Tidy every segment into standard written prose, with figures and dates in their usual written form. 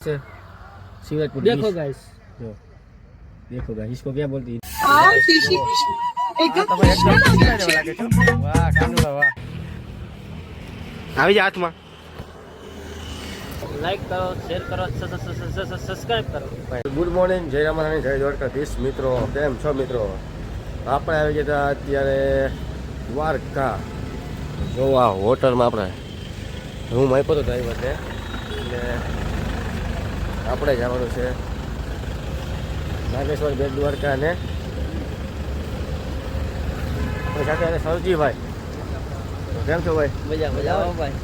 शिवराजपुर देखो गाइस, देखो गाइस, इसको क्या बोलती है? આવી જા હાથમાં. લાઈક કરો, શેર કરો, સબસ્ક્રાઇબ કરો. ગુડ મોર્નિંગ, જય રામારાણી, જય દ્વારકાધીશ. મિત્રો કેમ છો મિત્રો? આપણે આવી ગયા હતા અત્યારે દ્વારકા જોવા હોટલમાં. આપણે રૂમ આપ્યો હતો ડ્રાઈવરને, એટલે આપણે જવાનું છે નાગેશ્વર, બેટ દ્વારકા. અને આપણી સાથે સરજીભાઈ. કેમ છો ભાઈ? મજા મજા ભાઈ.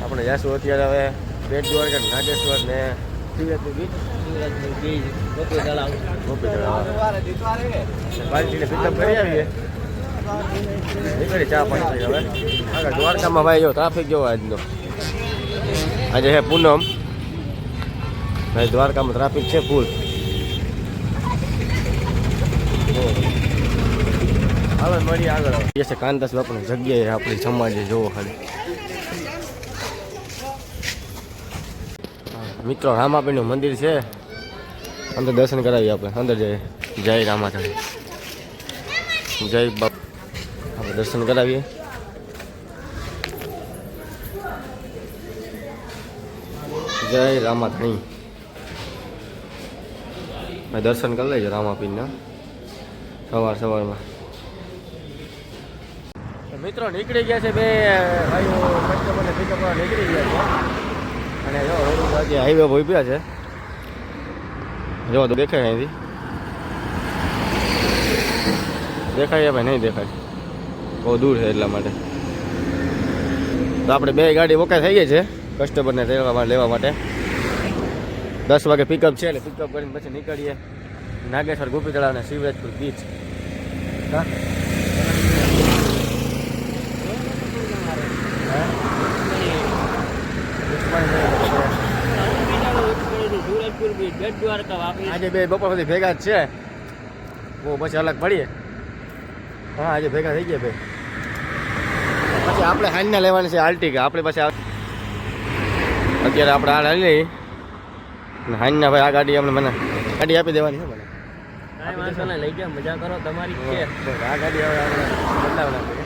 આપણે જઈશું અત્યારે હવે બેટ દ્વારકા, નાગેશ્વર ને શિવરાજપુર બીચ. ગોપી તળાવ. બાળકીને પિકઅપ કરી આવીએ. નીકળી ચા પાણી થઈ. હવે આગળ દ્વારકામાં ભાઈ જો ટ્રાફિક જોવો આજનો. આજે હે પૂનમ ભાઈ, દ્વારકામાં ટ્રાફિક છે ફૂલ. હવે મળીએ આગળ. એ છે કાનદાસ બાપુની જગ્યાએ આપણી સમાજે જોવો ખાલી. મિત્રો રામાપીરનું મંદિર છે, અંદર દર્શન કરાવીએ. આપણે અંદર જઈએ. જય રામાધણી, જય બાપ. આપણે દર્શન કરાવીએ. જય રામાધણી. દર્શન કરી લેજો રામાપીરના સવારમાં. મિત્રો નીકળી ગયા છે બે ભાઈઓ, કસ્ટમરને પિકઅપ કરવા નીકળી ગયા છે. અને જો રોડ હાઈવે પર ઉભ્યા છે. જો તો દેખાય અહીંથી, દેખાય ભાઈ? નહીં દેખાય, બહુ દૂર છે એટલા માટે. તો આપણે બે ગાડી ઓકે થઈ ગઈ છે કસ્ટમરને લેવા માટે. 10 વાગે પિકઅપ છે, એટલે પિકઅપ કરીને પછી નીકળીએ નાગેશ્વર, ગોપી તળાવ અને શિવરાજપુર બીચ. હા, આજે બે બપોર સુધી ભેગા જ છે. બહુ પછી અલગ પડીએ. હા, આજે ભેગા થઈ ગયા બે. પછી આપણે હાઈના લેવાની છે આલ્ટિકા. આપણે પાસે અત્યારે આપણે આ લઈ લઈ. હાઈના ભાઈ આ ગાડી અમને મને ગાડી આપી દેવાની છે મને. લઈ ગયા, મજા કરો તમારી છે. આ ગાડી હવે બદલાવ નાખે.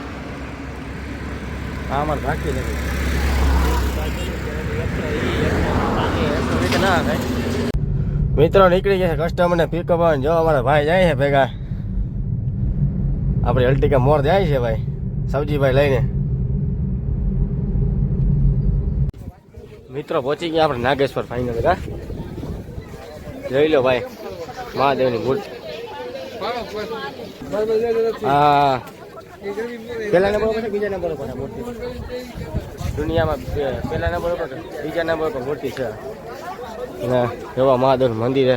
હા, અમારે રાખી નથી ના થાય. મિત્રો નીકળી ગયા છે કસ્ટમરને પિકઅપ. જો અમારા ભાઈ જાય છે ભેગા. આપણે અલ્ટિકા મોર જાય છે ભાઈ, સબજીભાઈ લઈને. મિત્રો પહોંચી ગયા આપણે નાગેશ્વર ફાઇનલ. હા, જોઈ લો ભાઈ મહાદેવની મૂર્તિ. હા, પહેલા નંબર પર બીજા નંબર પર મૂર્તિ. દુનિયામાં પહેલા નંબર પર બીજા નંબર પર મૂર્તિ છે. અને એવા મહાદેવ મંદિર છે.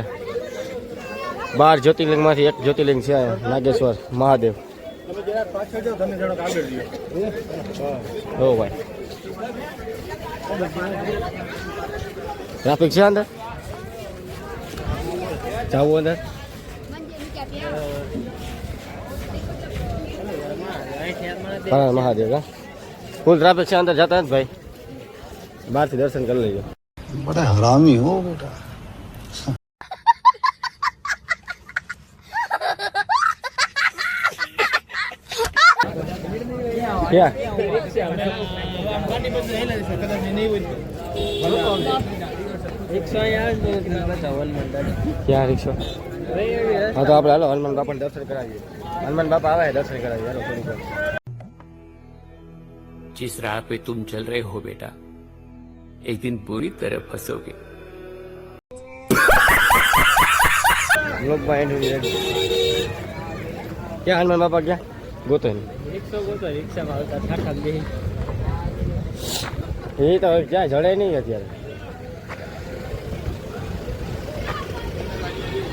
12 જ્યોતિર્લિંગમાંથી એક જ્યોતિર્લિંગ છે નાગેશ્વર મહાદેવ. હો ભાઈ, ટ્રાફિક છે અંદર. જાવું અંદર. હા મહાદેવ. હા, ફૂલ ટ્રાફિક છે અંદર. જતા નથી ભાઈ, બહારથી દર્શન કરી લેજો. बड़ा हरामी हो बेटा. ક્યાં ક્યાં રિક્ષા? હા, તો આપણે હાલો હનુમાન બાપાને દર્શન કરાવીએ. હનુમાન બાપા આવે દર્શન કરાવીએ. હાલો થોડીક વાર. जिस राह पे तुम चल रहे हो बेटा, एक दिन बुरी तरह फंसोगे. ક્યાં હનુમાન બાપા ક્યાં ગોતો નહીં? રિક્ષામાં આવતા ઠાઠા બેહી. એ તો ક્યાં જડે નહીં અત્યારે.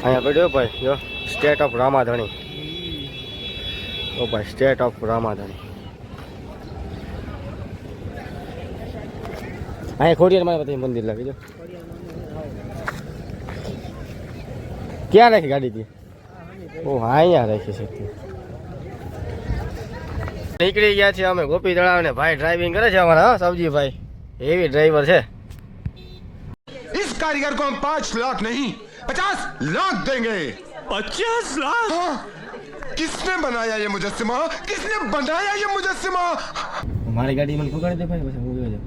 અહીંયા પડ્યો ભાઈ, જો સ્ટેટ ઓફ રામાધણી. ઓ ભાઈ, સ્ટેટ ઓફ રામાધણી. અહીંયા ખોડિયાર મારા પછી મંદિર લાગી. જો ક્યાં રાખી ગાડી હતી? ઓ હા, અહીંયા રાખી છે. નીકળી ગયા છે અમે ગોપી તળાવ ને ભાઈ ડ્રાઇવિંગ કરે છે અમારા. સબજીભાઈ એવી ડ્રાઈવર છે. कारीगर को हम 5 लाख नहीं 50 लाख देंगे। 50 लाख? हाँ। किसने बनाया ये मुजस्सिमा? किसने बनाया ये मुजस्सिमा? મારી ગાડી મને પકડી દે ભાઈ પછી હું ગયો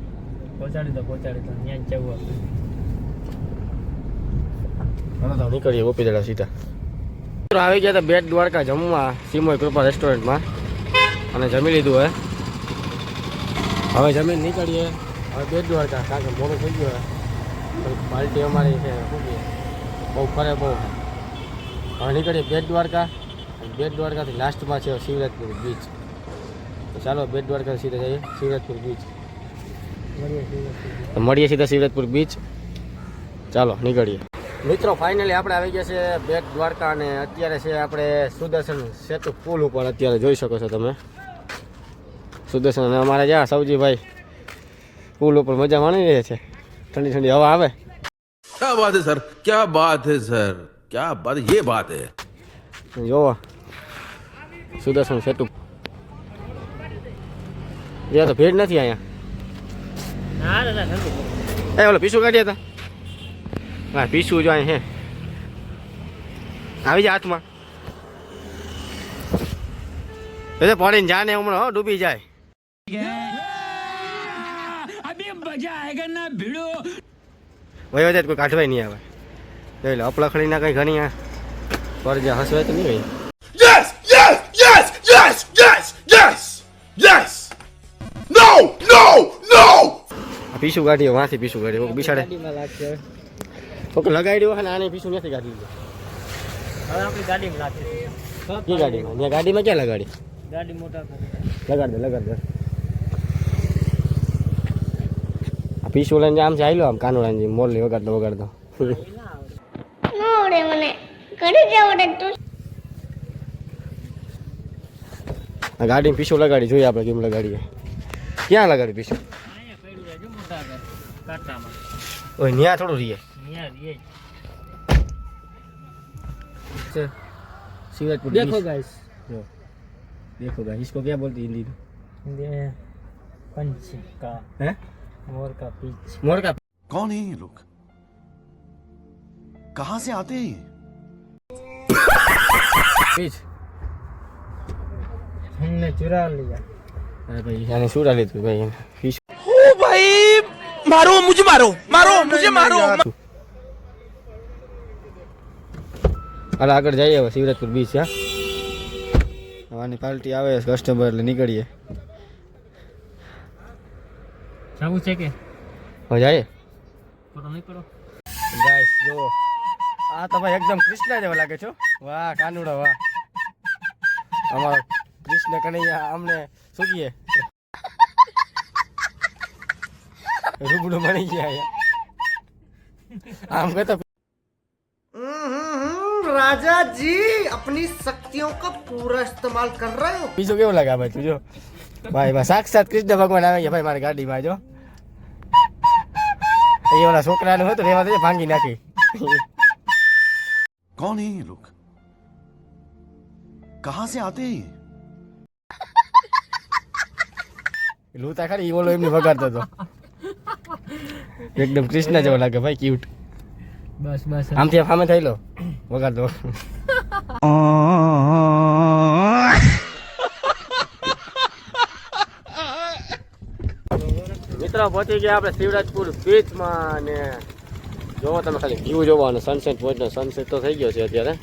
પહોંચાડી દો ત્યાં જ જવું હાલો તો નીકળીએ ગોપી દડા સીધા. મિત્રો આવી ગયા હતા બેટ દ્વારકા જમવા સિમોય કૃપા રેસ્ટોરન્ટમાં અને જમી લીધું હવે જમીન નીકળીએ હવે બેટ દ્વારકા કારણ કે મોડું થઈ ગયું પાર્ટી અમારી છે શું કહીએ બહુ ફરે બહુ હવે નીકળીએ બેટ દ્વારકા બેટ દ્વારકાથી લાસ્ટમાં છે શિવરાજપુર બીચ તો ચાલો બેટ દ્વારકા સીધા જઈએ શિવરાજપુર બીચ તો મળીએ સીધા શિવરાજપુર બીચ ચાલો નીકળીએ. મિત્રો ફાઇનલી આપણે આવી ગયા છે બેટ દ્વારકા અને અત્યારે છે આપણે સુદર્શન સેતુ પુલ ઉપર અત્યારે જોઈ શકો છો તમે સુદર્શન અને અમારે જ્યાં સૌજીભાઈ પુલ ઉપર મજા માણી રહ્યા છે ઠંડી ઠંડી હવા આવે. क्या बात है सर क्या बात है सर क्या बात ये बात है જોવો સુદર્શન સેતુ ત્યાં તો ભીડ નથી અહીંયા. એ ઓલો પીસું કાઢ્યા હતા હા પીસું જો અહીં હે આવી જાય હાથમાં એ પડીને જાને હમણાં હો ડૂબી જાય. વયો જાય કોઈ કાઢવાય નહીં આવે જોઈ લો અપલખણી ના કઈ ઘણી પર જે હસવાય તો નહીં હોય. Yes! Yes! Yes! Yes! Yes! Yes! Yes! No! No! No! પીસું કાઢ્યો વાંથી પીસું કાઢ્યો બિસાડે ગાડીમાં લાગશે ઓકે લગાડી દો અને આને પીસું નથી કાઢી લીધું. હવે આપણી ગાડીમાં લાગશે કી ગાડીમાં ત્યાં ગાડીમાં ક્યાં લગાડી ગાડી મોટા લગાડ દે આ પીસું લઈને આમ છે આયલો આમ કાનોડાની મોરલી વગાડતો મોડે મને કરી જવડે તું આ ગાડીમાં પીસું લગાડી જોઈએ આપણે કેમ લગાડીએ ક્યાં લગાડી પીસું અહીંયા પડ્યું રહેજો મોટા કાંટામાં ઓય ન્યા થોડું રહીએ અહીંયા રીએ છે શિવરાજપુર देखो गाइस देखो गाइस इसको क्या बोलती हिंदी में हिंदी में पंच का हैं मोर का पीछ मोर का कौन है ये लोग कहां से आते हैं ये? पीछ हमने चुरा लिया अरे भाई यानी सूरा ले तू भाई फिश ओ भाई मारो मुझे मारो અરે આગળ જઈએ હવે શિવરાજપુર બીચ હા હવાની પાર્ટી આવે કસ્ટમર એટલે નીકળીએ જાવું છે કે હવે જઈએ ફોટો નહીં પડો ગાઈસ જો આ તો ભાઈ એકદમ કૃષ્ણ જેવો લાગે છો વાહ કાનુડો વાહ અમારો કૃષ્ણ કનૈયા અમને શું કહીએ રૂબડું બની ગયા આમ કહેતો राजा जी अपनी शक्तियों का पूरा इस्तेमाल कर रहे हो. બીજું કેવું લાગે ભાઈ તું જો ભાઈ સાક્ષાત કૃષ્ણ ભગવાન આવે ગયા ભાઈ મારી ગાડીમાં જો એ ઓલા છોકરાનું હતું રેવા દે ભાંગી નાખી कौन है ये लोग कहां से आते हैं ये? લૂતા ખરી ઈ ઓલો એમને વગાડતો હતો એકદમ કૃષ્ણ જેવો લાગે ભાઈ ક્યુટ બસ બસ આમથી સામે થઈ લો વગાડતો મિત્રો પહોંચી ગયા આપણે શિવરાજપુર બીચમાં ને જોવો તમે ખાલી વ્યૂ જોવો અને સનસેટ પોઈન્ટ સનસેટ તો થઈ ગયો છે અત્યારે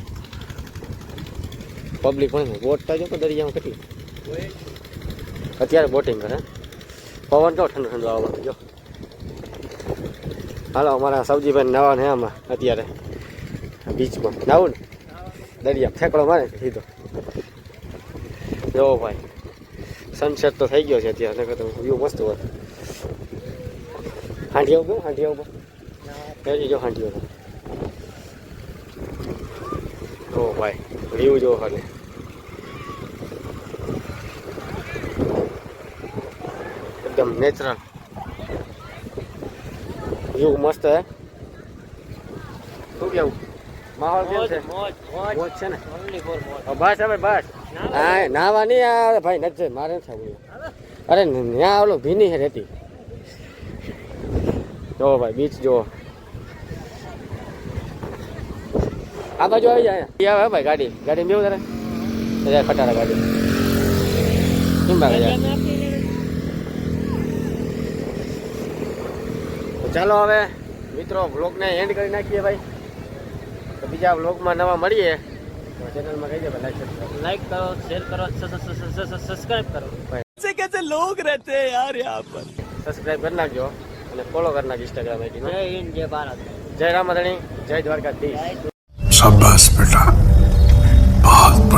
પબ્લિક પણ બોટ તો જો દરિયામાં કેટલી અત્યારે બોટિંગ કરે પવન કેવો ઠંડો ઠંડો આવવાનો જો હાલો અમારા સબ્જીભાઈ નવા ને આમાં અત્યારે બીચમાં નાવું ને દરિયા ફેંકડો મારે સીધો જોવો ભાઈ સનસેટ તો થઈ ગયો છે અત્યારે તો વ્યૂ મસ્ત હોય હાંડિયા ઉપર જો હાંડિયો તો ભાઈ વ્યૂ જો ખાલી एकदम नेचुरल व्यू मस्त है શું કેવું માહોલ કેમ છે મોજ છે ને બસ હવે બસ હા નાવા નહીં આવે ભાઈ નથી મારે નથી આવવું અરે ત્યાં ઓલો ભીની છે રેતી જો ભાઈ બીચ જો આ બાજુ આવી જાય અહીંયા આવે ભાઈ ગાડી ગાડી બેવું તારે ખટારા ગાડી કેમ ભાગે જાય તો ચાલો હવે મિત્રો વ્લોગને એન્ડ કરી નાખીએ ભાઈ તો બીજા વ્લોગમાં નવા મળીએ તો ચેનલમાં કહી દે લાઈક કરો શેર કરો સબસ્ક્રાઇબ કરો कैसे लोग रहते हैं यार यहाँ पर सब्सक्राइब कर नाखो અને ફોલો કરી નાખ ઇન્સ્ટાગ્રામ આઈડી જય હિન્દ જય ભારત જય રામાધણી જય દ્વારકાધીશ शाबाश बेटा बहुत बढ़िया